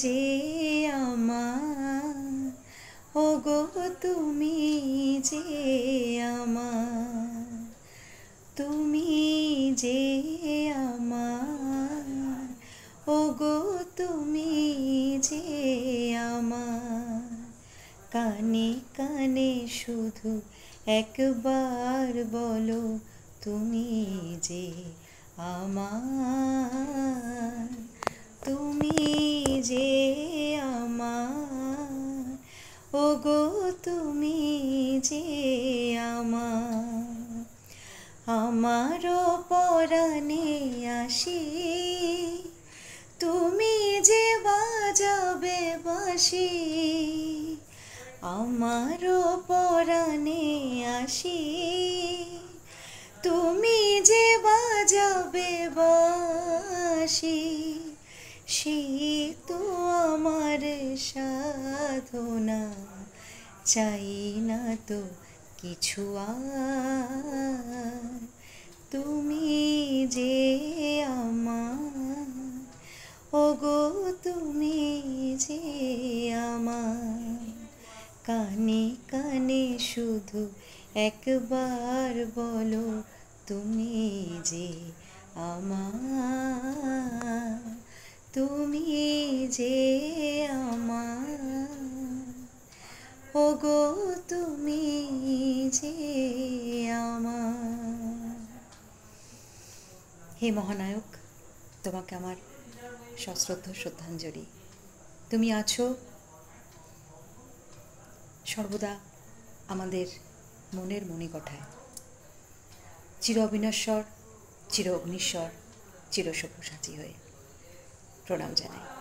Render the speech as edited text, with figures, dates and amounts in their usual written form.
যে আমার, ওগো তুমি যে আমার, তুমি যে আমার, ওগো তুমি যে আমার। কানে কানে শুধু একবার বলো তুমি যে আমার, তুমি যে আমার, ওগো তুমি যে আমার। আমারও পরাণে আসি, তুমি যে বাজাবে বাঁশি। আমারও পরাণে আসি, তুমি যে বাজাবে বাঁশি। সে তো আমার সাধনা, চাই না তো কিছু আর। তুমি যে আমার, ওগো তুমি যে আমার। কানে কানে শুধু একবার বলো তুমি যে আমার, তুমি যে আমার, ওগো তুমি যে আমার। হে মহানায়ক, তোমাকে আমার সশ্রদ্ধ শ্রদ্ধাঞ্জলি। তুমি আছো সর্বদা আমাদের মনের মণিকোঠায়, চির অবিনশ্বর, চির অগ্নিশ্বর, চির সব্যসাচী হয়ে। প্রণাম জানাই।